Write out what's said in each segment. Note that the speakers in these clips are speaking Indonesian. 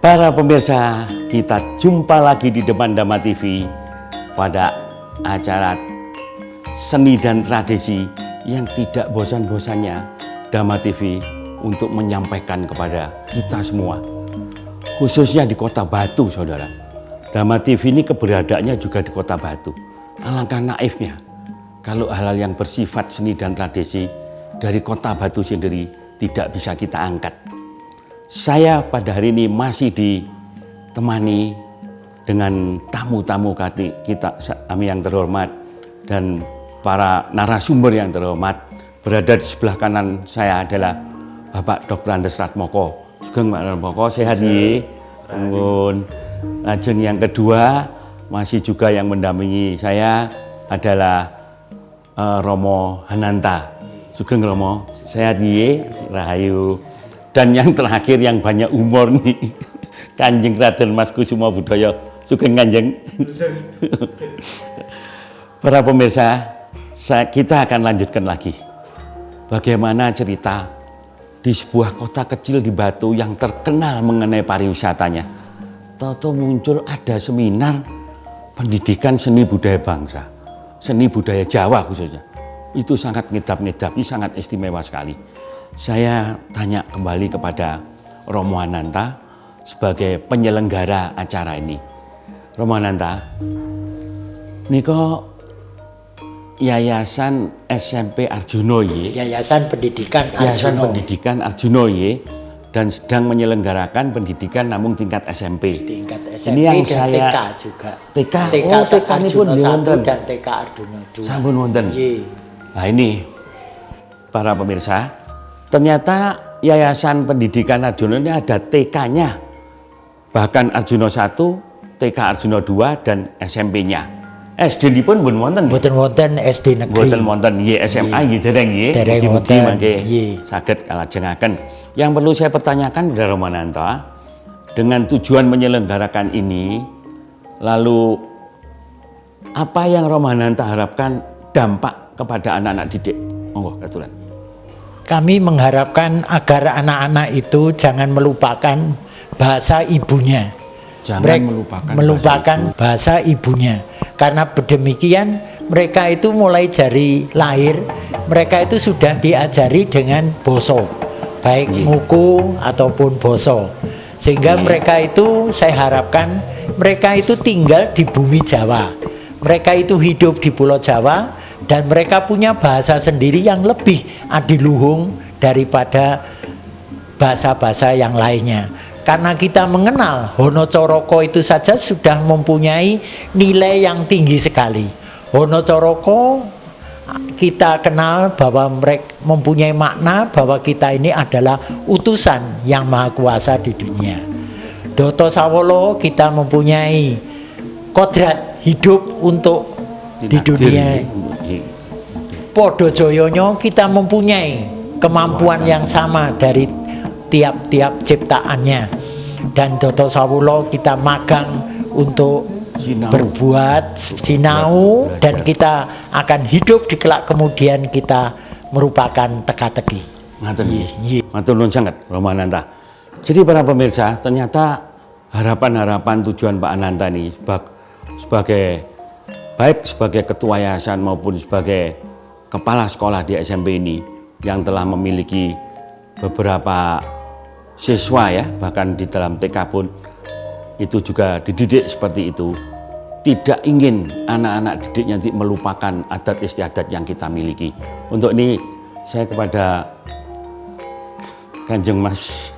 Para pemirsa, kita jumpa lagi di depan Dhamma TV pada acara seni dan tradisi yang tidak bosan-bosannya Dhamma TV untuk menyampaikan kepada kita semua, khususnya di Kota Batu, saudara. Dhamma TV ini keberadaannya juga di Kota Batu. Alangkah naifnya kalau hal-hal yang bersifat seni dan tradisi dari Kota Batu sendiri tidak bisa kita angkat. Saya pada hari ini masih ditemani dengan tamu-tamu kita kami yang terhormat dan para narasumber yang terhormat. Berada di sebelah kanan saya adalah Bapak Dr. Andes Ratmoko. Sugeng Pak Ratmoko, sehat nggih? Nuwun. Lajeng yang kedua masih juga yang mendampingi saya adalah Romo Hananta. Sugeng Romo, sehat nggih? Rahayu. Dan yang terakhir yang banyak umur nih, Kanjeng Raden Mas Kusuma Budaya. Sugeng Kanjeng. Para pemirsa, kita akan lanjutkan lagi. Bagaimana cerita di sebuah kota kecil di Batu yang terkenal mengenai pariwisatanya. Tahu-tahu muncul ada seminar pendidikan seni budaya bangsa, seni budaya Jawa khususnya. Itu sangat ngedap-ngedapi, sangat istimewa sekali. Saya tanya kembali kepada Romo Hananta sebagai penyelenggara acara ini. Romo Hananta, niko Yayasan SMP Arjuna ye. Yayasan Pendidikan Arjuna. Yayasan Pendidikan Arjuna ye, dan sedang menyelenggarakan pendidikan namun tingkat SMP. Tingkat SMP ini yang dan saya, TK juga. TK, TK oh, TK ini pun Arjuna 1 dan TK Arjuna 2. Sampun wonten. Nah ini para pemirsa, ternyata Yayasan Pendidikan Arjuna ini ada TK-nya. Bahkan Arjuna 1, TK Arjuna 2 dan SMP-nya. SD ini pun wonten. Mboten wonten SD negeri. Mboten wonten nggih, SMA nggih dereng nggih. Dereng Mugi wonten. mangke saged kalajengaken. Yang perlu saya pertanyakan kepada Romo Hananta, dengan tujuan menyelenggarakan ini, lalu apa yang Romo Hananta harapkan dampak kepada anak-anak didik? Monggo katuran. Kami mengharapkan agar anak-anak itu jangan melupakan bahasa ibunya. Jangan melupakan bahasa ibunya. Karena demikian mereka itu mulai dari lahir, mereka itu sudah diajari dengan boso, baik nguku ataupun boso. Sehingga mereka itu, saya harapkan mereka itu tinggal di bumi Jawa. Mereka itu hidup di Pulau Jawa dan mereka punya bahasa sendiri yang lebih adiluhung daripada bahasa-bahasa yang lainnya. Karena kita mengenal Hono Coroko itu saja sudah mempunyai nilai yang tinggi sekali. Hono Coroko kita kenal bahwa mereka mempunyai makna bahwa kita ini adalah utusan yang maha kuasa di dunia. Doto Sawolo kita mempunyai kodrat hidup untuk di dunia. Podo Joyonyo kita mempunyai kemampuan yang sama dari tiap-tiap ciptaannya. Dan Doto Sawulo kita magang untuk berbuat sinau dan kita akan hidup di kelak kemudian kita merupakan teka-teki. Matur nuwun sangat Romo Hananta. Jadi para pemirsa, ternyata harapan-harapan tujuan Pak Hananta ini baik sebagai ketua yayasan maupun sebagai kepala sekolah di SMP ini yang telah memiliki beberapa siswa ya, bahkan di dalam TK pun itu juga dididik seperti itu. Tidak ingin anak-anak didiknya nanti melupakan adat istiadat yang kita miliki. Untuk ini saya kepada Kanjeng Mas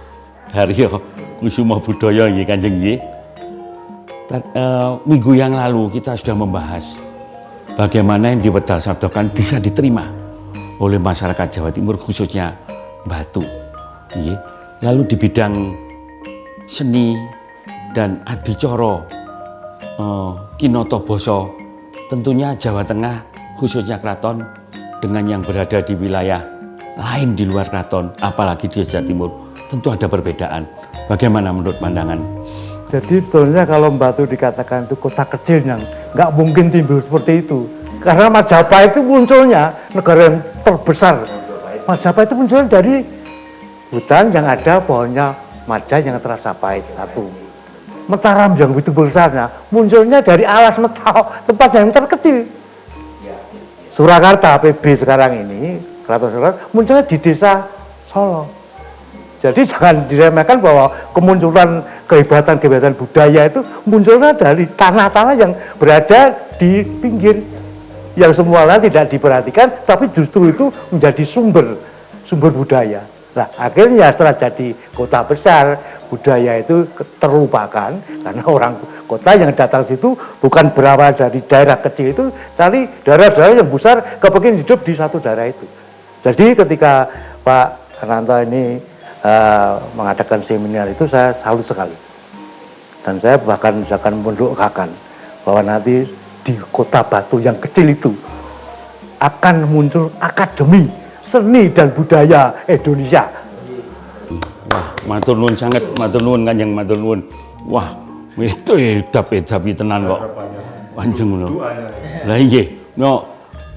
Haryo Kusuma Budaya nggih Kanjeng nggih. Minggu yang lalu kita sudah membahas bagaimana yang diwedal sabdakan bisa diterima oleh masyarakat Jawa Timur khususnya Batu. Nggih. Lalu di bidang seni dan adicoro, kinoto boso, tentunya Jawa Tengah khususnya Kraton dengan yang berada di wilayah lain di luar Kraton, apalagi di Jawa Timur, tentu ada perbedaan. Bagaimana menurut pandangan? Jadi sebetulnya kalau Batu dikatakan itu kota kecil yang nggak mungkin timbul seperti itu. Karena Majapahit itu munculnya negara yang terbesar. Majapahit itu munculnya dari hutan yang ada pohonnya maja yang terasa pahit, satu. Mataram yang begitu besarnya munculnya dari alas Metau, tempat yang terkecil. Surakarta PB sekarang ini, Keraton Surakarta munculnya di desa Solo. Jadi jangan diremehkan bahwa kemunculan kehebatan budaya itu munculnya dari tanah-tanah yang berada di pinggir, yang semua lain tidak diperhatikan, tapi justru itu menjadi sumber budaya. Nah, akhirnya setelah jadi kota besar, budaya itu terlupakan karena orang kota yang datang situ bukan berawal dari daerah kecil itu, tapi daerah-daerah yang besar kepingin hidup di satu daerah itu. Jadi ketika Pak Hernanto ini mengadakan seminar itu, saya salut sekali. Dan saya bahkan akan mendoakan bahwa nanti di kota Batu yang kecil itu akan muncul Akademi Seni dan Budaya Indonesia. Wah, matur nuwun sanget, matur nuwun Kanjeng, matur nuwun. Wah, itu edap-edapi tenan kok. Panjang lho. Lah nggih, no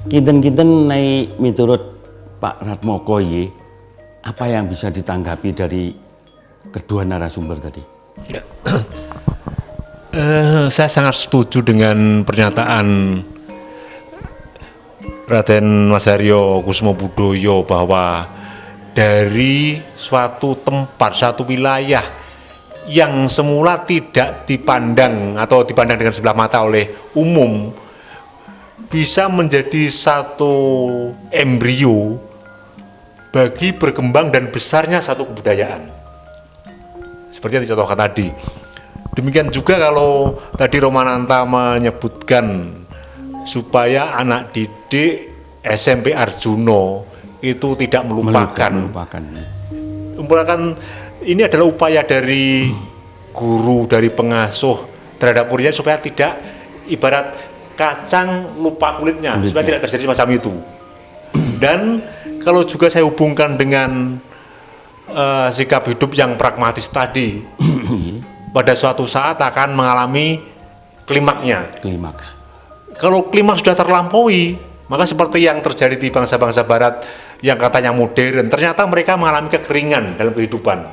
kinten-kinten nek miturut Pak Ratmoko iki, apa yang bisa ditanggapi dari kedua narasumber tadi? Ya. Saya sangat setuju dengan pernyataan Raden Mas Haryo Kusmobudoyo bahwa dari suatu tempat, suatu wilayah yang semula tidak dipandang atau dipandang dengan sebelah mata oleh umum, bisa menjadi satu embrio bagi berkembang dan besarnya satu kebudayaan. Seperti yang dicontohkan tadi. Demikian juga kalau tadi Romananta menyebutkan supaya anak didik SMP Arjuno itu tidak melupakan. Ini adalah upaya dari guru, dari pengasuh terhadap muridnya supaya tidak ibarat kacang lupa kulitnya. Supaya tidak terjadi macam itu. Dan kalau juga saya hubungkan dengan sikap hidup yang pragmatis tadi, pada suatu saat akan mengalami klimaknya. Kalau klimaks sudah terlampaui, maka seperti yang terjadi di bangsa-bangsa Barat yang katanya modern, ternyata mereka mengalami kekeringan dalam kehidupan.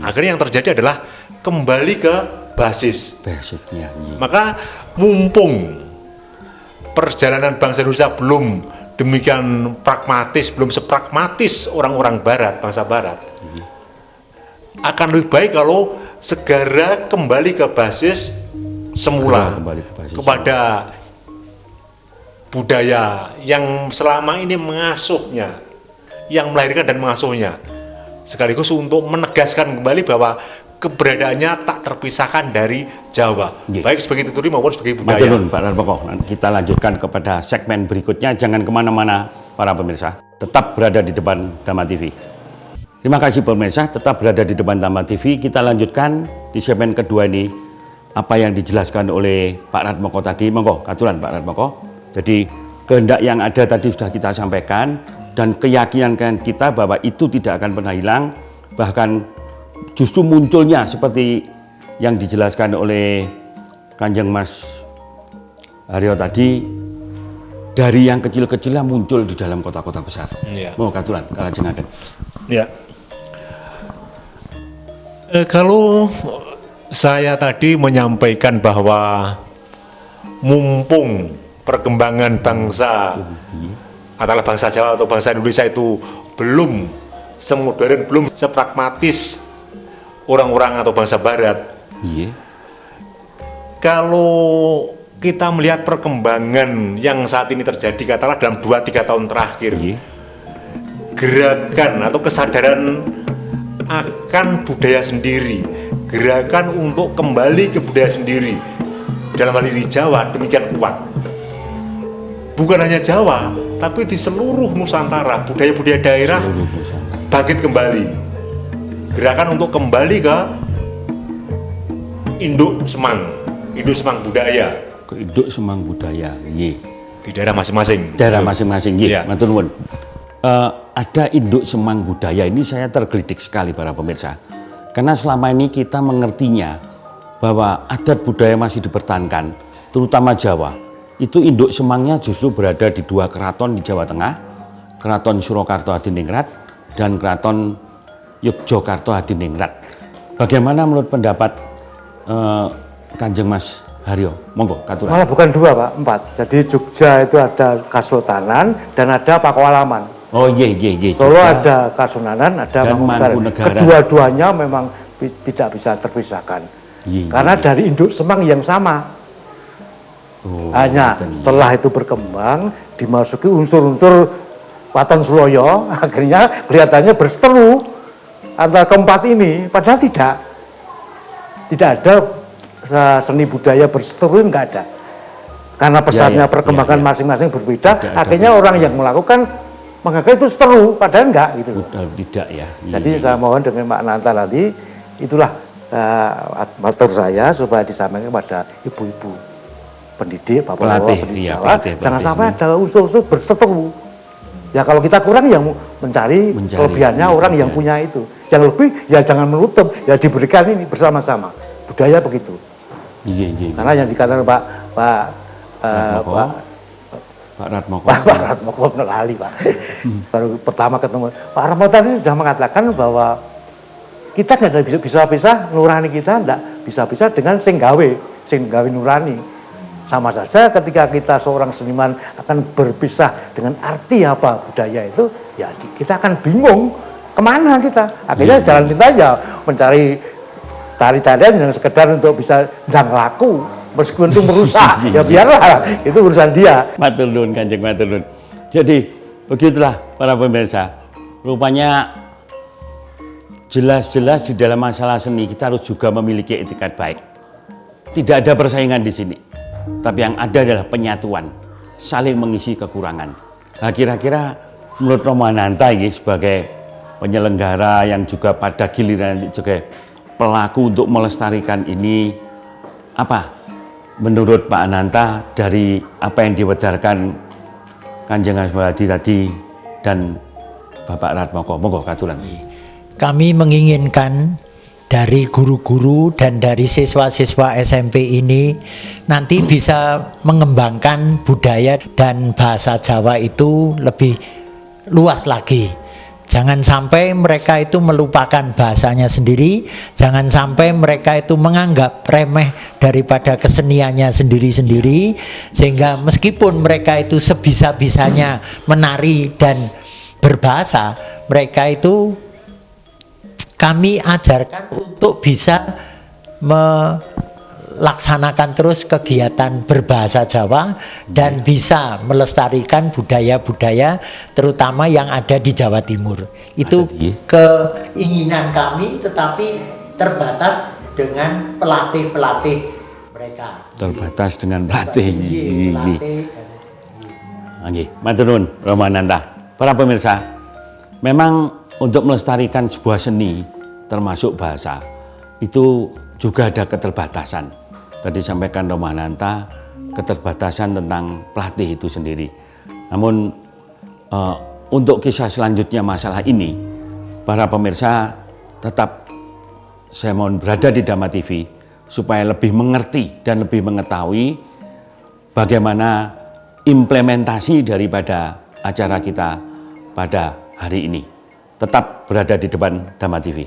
Akhirnya yang terjadi adalah kembali ke basicnya. Maka mumpung perjalanan bangsa Indonesia belum demikian pragmatis, belum sepragmatis orang-orang Barat, bangsa Barat, akan lebih baik kalau segera kembali ke basis semula, kepada budaya yang selama ini mengasuhnya, yang melahirkan dan mengasuhnya, sekaligus untuk menegaskan kembali bahwa keberadaannya tak terpisahkan dari Jawa, baik sebagai tuturi maupun sebagai budaya. Matur Pak Ratmoko, kita lanjutkan kepada segmen berikutnya. Jangan kemana-mana para pemirsa, tetap berada di depan Dhamma TV. Terima kasih pemirsa, tetap berada di depan Dhamma TV. Kita lanjutkan di segmen kedua ini apa yang dijelaskan oleh Pak Ratmoko tadi. Monggo, katuran Pak Ratmoko. Jadi kehendak yang ada tadi sudah kita sampaikan dan keyakinan kita bahwa itu tidak akan pernah hilang, bahkan justru munculnya seperti yang dijelaskan oleh Kanjeng Mas Haryo tadi, dari yang kecil-kecilnya muncul di dalam kota-kota besar. Mau katuran kalajengaken. Ya. Kalau saya tadi menyampaikan bahwa mumpung perkembangan bangsa adalah bangsa Jawa atau bangsa Indonesia itu belum semodern, belum sepragmatis orang-orang atau bangsa Barat. Kalau kita melihat perkembangan yang saat ini terjadi, katakanlah dalam 2-3 tahun terakhir, gerakan atau kesadaran akan budaya sendiri, gerakan untuk kembali ke budaya sendiri, dalam hal ini Jawa, demikian kuat. Bukan hanya Jawa, tapi di seluruh Nusantara, budaya-budaya daerah bangkit kembali. Gerakan untuk kembali ke induk semang budaya. Ke induk semang budaya, di daerah masing-masing. Daerah masing-masing, matur nuwun. Ada induk semang budaya ini saya tergelitik sekali para pemirsa. Karena selama ini kita mengertinya bahwa adat budaya masih dipertahankan, terutama Jawa. Itu induk semangnya justru berada di 2 keraton di Jawa Tengah, Keraton Surakarta Hadiningrat dan Keraton Yogyakarta Hadiningrat. Bagaimana menurut pendapat Kanjeng Mas Haryo, monggo katuran. Malah bukan 2 Pak, 4. Jadi Jogja itu ada Kasultanan dan ada Pakualaman. Oh iya. Solo ada Kasunanan, ada dan Mangkunegaran. Kedua-duanya memang tidak bisa terpisahkan. Iya. Karena dari induk semang yang sama. Hanya setelah itu berkembang, dimasuki unsur-unsur Waton Suloyo, akhirnya kelihatannya berseteru antara keempat ini. Padahal tidak ada seni budaya berseteru, enggak ada. Karena pesatnya perkembangan masing-masing berbeda, akhirnya orang yang melakukan menganggap itu seteru, padahal enggak gitu. Tidak ya. Jadi saya mohon dengan Pak Nanta nanti, itulah matur saya supaya disampaikan kepada ibu-ibu pendidik, bapak-bapak pendidik Jawa, jangan sampai ada unsur-unsur berseteru. Ya kalau kita kurang yang mencari kelebihannya orang yang punya itu. Yang lebih ya jangan menutup, ya diberikan ini bersama-sama. Budaya begitu. Iya. Karena yang dikatakan Pak Ratmoko kali Pak. Baru pertama ketemu Pak Ratmoko tadi sudah mengatakan bahwa kita tidak bisa nurani kita tidak bisa dengan sing gawe nurani. Sama saja ketika kita seorang seniman akan berpisah dengan arti apa budaya itu, ya kita akan bingung kemana kita. Akhirnya jalan kita aja mencari tari-tarian yang sekedar untuk bisa ndang laku, meskipun itu merusak, ya biarlah, itu urusan dia. Matur nuwun Kanjeng, matur nuwun. Jadi begitulah para pemirsa, rupanya jelas-jelas di dalam masalah seni kita harus juga memiliki etikat baik. Tidak ada persaingan di sini, tapi yang ada adalah penyatuan, saling mengisi kekurangan. Nah, kira-kira menurut Romo Ananta ini sebagai penyelenggara yang juga pada giliran juga pelaku untuk melestarikan ini, apa menurut Pak Ananta dari apa yang diwedarkan Kanjeng Asmawati tadi dan Bapak Ratmoko? Monggo katuran. Kami menginginkan dari guru-guru dan dari siswa-siswa SMP ini nanti bisa mengembangkan budaya dan bahasa Jawa itu lebih luas lagi. Jangan sampai mereka itu melupakan bahasanya sendiri, jangan sampai mereka itu menganggap remeh daripada keseniannya sendiri-sendiri, sehingga meskipun mereka itu sebisa-bisanya menari dan berbahasa, mereka itu kami ajarkan untuk bisa melaksanakan terus kegiatan berbahasa Jawa dan bisa melestarikan budaya-budaya terutama yang ada di Jawa Timur. Itu keinginan kami, tetapi terbatas dengan pelatih-pelatih mereka. Terbatas dengan pelatih. Pelatih. Matur nuwun Romo Ananta. Para pemirsa, memang untuk melestarikan sebuah seni termasuk bahasa itu juga ada keterbatasan. Tadi sampaikan Romo Ananta, keterbatasan tentang pelatih itu sendiri. Namun untuk kisah selanjutnya masalah ini, para pemirsa tetap saya mohon berada di Dhamma TV supaya lebih mengerti dan lebih mengetahui bagaimana implementasi daripada acara kita pada hari ini. Tetap berada di depan Dhamma TV.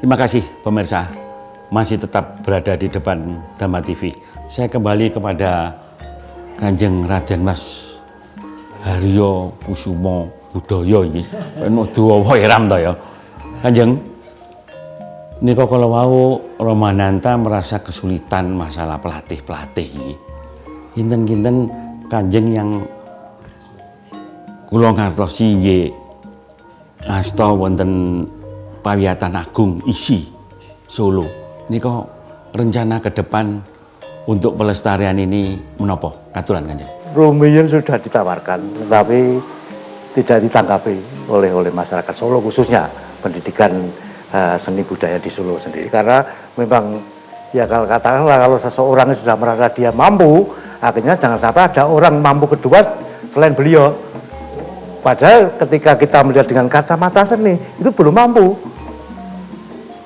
Terima kasih pemirsa, masih tetap berada di depan Dhamma TV. Saya kembali kepada Kanjeng Raden Mas Haryo Kusumo Budoyo ini. Penuh duwa iram to ya. Kanjeng, nika kala wau Romo Ananta merasa kesulitan masalah pelatih-pelatih ini. Kinten-kinten Kanjeng yang kula ngartosi nggih asta wonten Pawiyatan Agung Isi Solo. Nika rencana ke depan untuk pelestarian ini menapa? Katuran Kanjeng. Rumiyin sudah ditawarkan, tetapi tidak ditanggapi oleh masyarakat Solo, khususnya pendidikan seni budaya di Solo sendiri. Karena memang ya kalau katakanlah kalau seseorang sudah merasa dia mampu, akhirnya jangan sampai ada orang mampu kedua selain beliau. Padahal ketika kita melihat dengan kacamata seni itu belum mampu.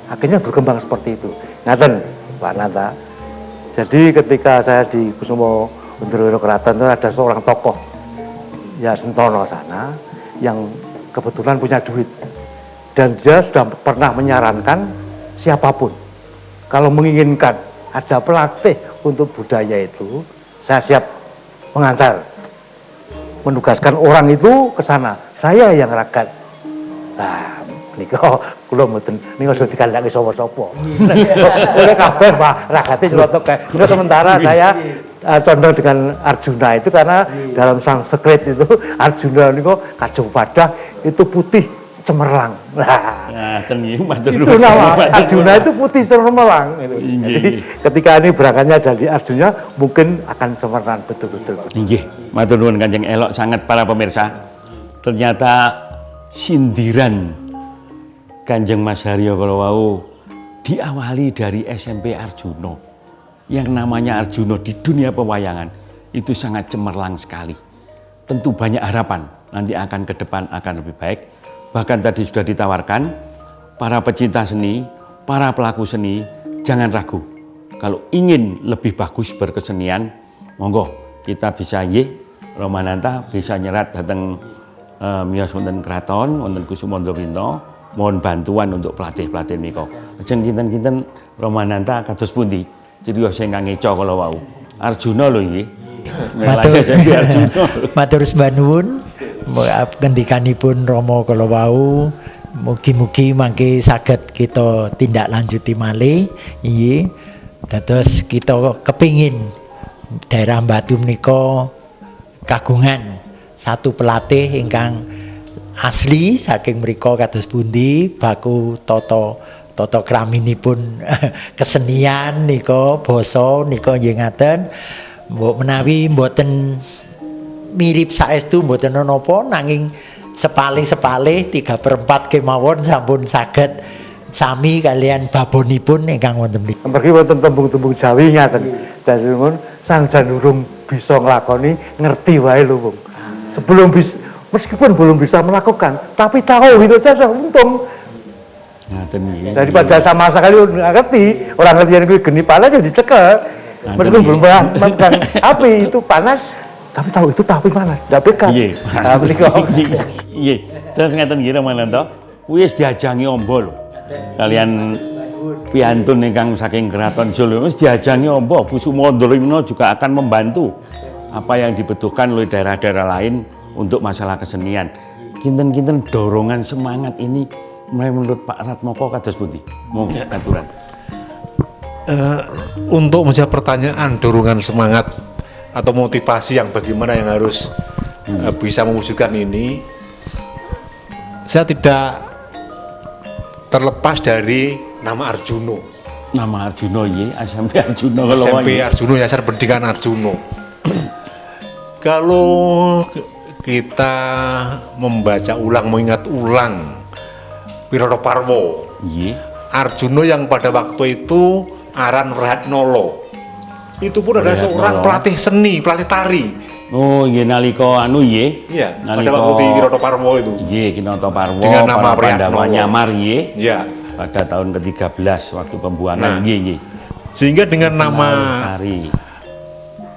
Akhirnya berkembang seperti itu. Ngaten Pak Nanta. Jadi ketika saya di Kusumo Undurwiro Keraton itu ada seorang tokoh ya Sentono sana yang kebetulan punya duit dan dia sudah pernah menyarankan siapapun kalau menginginkan ada pelatih untuk budaya itu, saya siap mengantar, menugaskan orang itu ke sana. Saya yang ragat. Nah, niko kula mboten niko sudah dikandhaki sapa-sapa. Oleh kabeh Pak, ragate celotok kae. Sementara saya condong dengan Arjuna itu karena dalam Sanskrit itu Arjuna niko kajeng padah itu putih cemerlang. Nah, itu nama Arjuna itu putih cemerlang. Jadi ketika ini berangkatnya dari Arjuna mungkin akan cemerlang betul-betul. Inggih, matur nuwun Kanjeng Elok sangat para pemirsa. Ternyata sindiran Kanjeng Mas Haryo Kolowau diawali dari SMP Arjuna. Yang namanya Arjuna di dunia pewayangan itu sangat cemerlang sekali. Tentu banyak harapan nanti akan ke depan akan lebih baik. Bahkan tadi sudah ditawarkan para pecinta seni, para pelaku seni jangan ragu. Kalau ingin lebih bagus berkesenian, monggo kita bisa Romananta bisa nyerat datang miyos wonten kraton, wonten Kusumandra Pinto, mohon bantuan untuk pelatih-pelatih niko. Ajeng kinten-kinten Romananta kados pundi? Criyos sing ngeco kala wau. Arjuna lho nggih. Matur sembah nuwun. Ngendikanipun Rama kala wau mugi-mugi mangke saged kita tindak lanjuti malih nggih. Dados kita kepingin daerah Batu menika kagungan satu pelatih ingkang asli saking mriko kados pundi baku tata kraminipun kesenian nika basa nika nggih ngaten mbok menawi mboten mirip saestu mboten napa nanging sepalih-sepalih 3/4 kemawon sampun saged sami kalian babonipun ingkang wonten mriku. Mergi wonten tembung-tembung Jawi ngaten. Dadi sang jan urung bisa nglakoni ngerti wae lho, Bung. Sebelum bisa meskipun belum bisa melakukan, tapi tahu itu saja untung. Daripada sama sekali ngerti, orang ngerti yang geni panas jadi dicekel. Meskipun belum pernah memegang api itu panas, tapi tahu itu tapi panas, tidak pegang. Iya, terus ngeten nggih Romananto, wis diajangi ombo lho. Kalian piantun ingkang saking Keraton Solo wis diajangi ombo, Kusumandra juga akan membantu apa yang dibutuhkan oleh daerah-daerah lain untuk masalah kesenian. Kinten-kinten dorongan semangat ini menurut Pak Ratmoko kados pundi? Monggo aturan. Untuk menjawab pertanyaan dorongan semangat atau motivasi yang bagaimana yang harus bisa mewujudkan ini, saya tidak terlepas dari nama Arjuna. Nama Arjuna iya, SMP Arjuna kalau SMP Arjuna, Yayasan Pendidikan Arjuna. Kalau kita membaca ulang, mengingat ulang Wirata Parwa, Arjuna yang pada waktu itu aran Wratnala, itu pun adalah seorang pelatih seni, pelatih tari. Oh, iya nalika anu nggih. Iya, pada waktu di Wirata Parwa itu. Nggih, Kinata Parwa dengan nama Pandawa nyamar nggih. Iya. Pada tahun ke-13 waktu pembuangan nggih. Sehingga dengan nama tari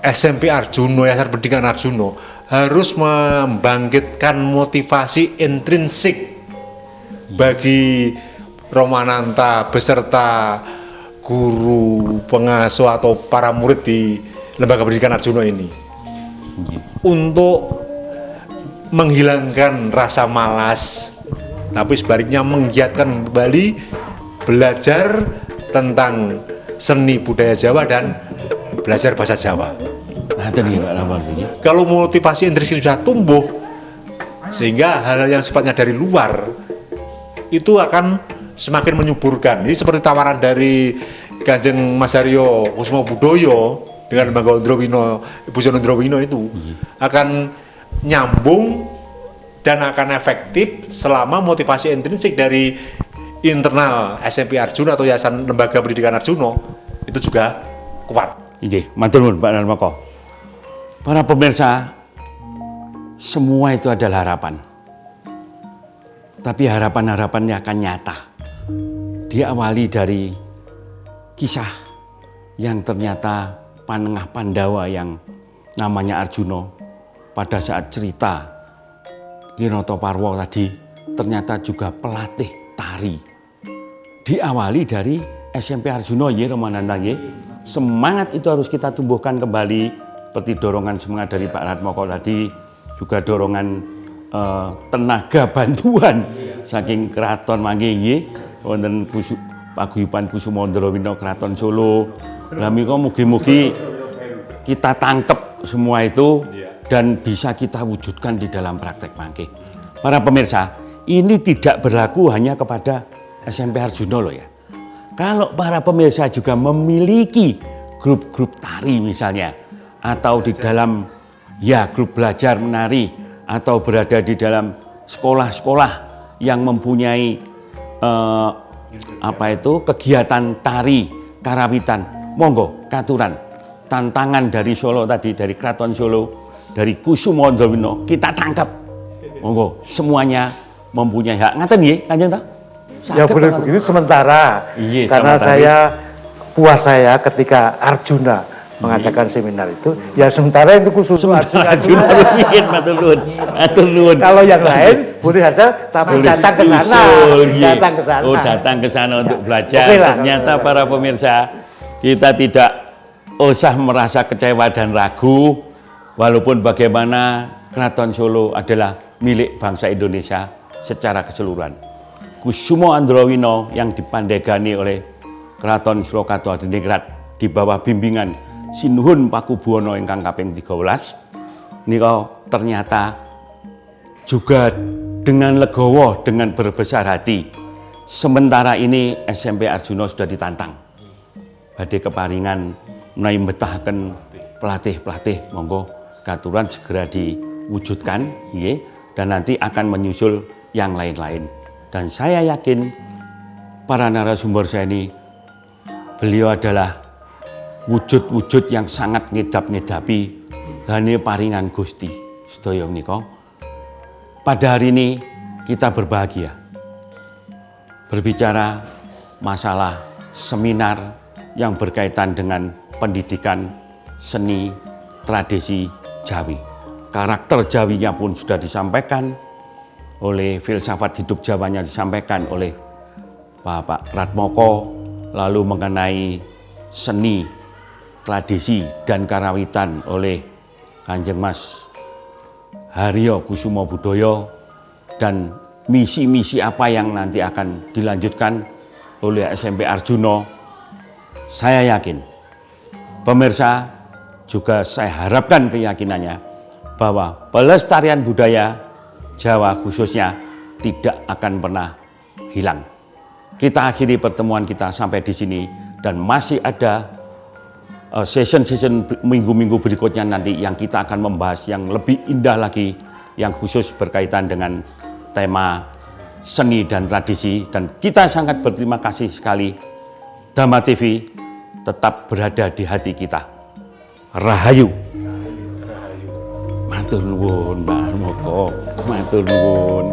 SMP Arjuna, Yayasan Pendidikan Arjuna harus membangkitkan motivasi intrinsik bagi Romananta beserta guru, pengasuh atau para murid di Lembaga Pendidikan Arjuna ini untuk menghilangkan rasa malas, tapi sebaliknya menggiatkan kembali belajar tentang seni budaya Jawa dan belajar bahasa Jawa. Kalau motivasi intrinsik sudah tumbuh, sehingga hal-hal yang sifatnya dari luar itu akan semakin menyuburkan. Ini seperti tawaran dari Kanjeng Mas Haryo Kusumabudaya dengan Lembaga Ndrawina, Ibu Jono Ndrawina itu akan nyambung dan akan efektif selama motivasi intrinsik dari internal SMP Arjuna atau Yayasan Lembaga Pendidikan Arjuna itu juga kuat. Nggih, matur nuwun Pak Narmoko. Para pemirsa, semua itu adalah harapan. Tapi harapan-harapannya akan nyata. Diawali dari kisah yang ternyata Panengah Pandawa yang namanya Arjuna pada saat cerita Kinata Parwa tadi ternyata juga pelatih tari. Diawali dari SMP Arjuna ya Romananta ya. Semangat itu harus kita tumbuhkan kembali seperti dorongan semangat dari Pak Ratmoko tadi, juga dorongan tenaga bantuan saking keraton mangke nggih wonten paguyuban Kusumandra Wina Kraton Solo. Lah mika mugi-mugi kita tangkep semua itu dan bisa kita wujudkan di dalam praktek mangke. Para pemirsa, ini tidak berlaku hanya kepada SMP Arjuna loh ya. Kalau para pemirsa juga memiliki grup-grup tari misalnya, atau di dalam ya grup belajar menari, atau berada di dalam sekolah-sekolah yang mempunyai kegiatan tari karawitan, monggo katuran tantangan dari Solo tadi, dari Kraton Solo, dari Kusumandra Wina kita tangkap, monggo semuanya mempunyai hak. Ngaten nggih Kanjeng ta? Ya boleh begitu sementara, iya, karena sementara. puas saya ketika Arjuna mengadakan seminar itu, ya sementara itu khusus Arjuna. Matur nuwun. Kalau yang lain boleh saja, tapi datang ke sana, datang ke sana. Oh, datang ke sana untuk belajar. Oke lah. Ternyata para pemirsa, kita tidak usah merasa kecewa dan ragu, walaupun bagaimana Kraton Solo adalah milik bangsa Indonesia secara keseluruhan. Kusumandra Wina yang dipandegani oleh Kraton Surakarta Hadiningrat di bawah bimbingan Sinuhun Pakubuwana ingkang kaping 13 nika ternyata juga dengan legowo, dengan berbesar hati. Sementara ini SMP Arjuna sudah ditantang. Badhe keparingan menawi mbetahaken pelatih-pelatih, monggo katuran segera diwujudkan nggih, dan nanti akan menyusul yang lain-lain. Dan saya yakin para narasumber saya ini, beliau adalah wujud-wujud yang sangat ngedap-ngedapi gane paringan Gusti sedaya menika. Pada hari ini kita berbahagia berbicara masalah seminar yang berkaitan dengan pendidikan seni tradisi Jawi. Karakter Jawinya pun sudah disampaikan oleh filsafat hidup Jawanya disampaikan oleh Bapak Ratmoko, lalu mengenai seni, tradisi, dan karawitan oleh Kanjeng Mas Haryo Kusumo Budoyo, dan misi-misi apa yang nanti akan dilanjutkan oleh SMP Arjuna. Saya yakin, pemirsa juga saya harapkan keyakinannya bahwa pelestarian budaya Jawa khususnya tidak akan pernah hilang. Kita akhiri pertemuan kita sampai di sini, dan masih ada session-session minggu-minggu berikutnya nanti yang kita akan membahas yang lebih indah lagi, yang khusus berkaitan dengan tema seni dan tradisi. Dan kita sangat berterima kasih sekali, Dhamma TV tetap berada di hati kita. Rahayu. Matur nuwun Mbak Moko, matur nuwun.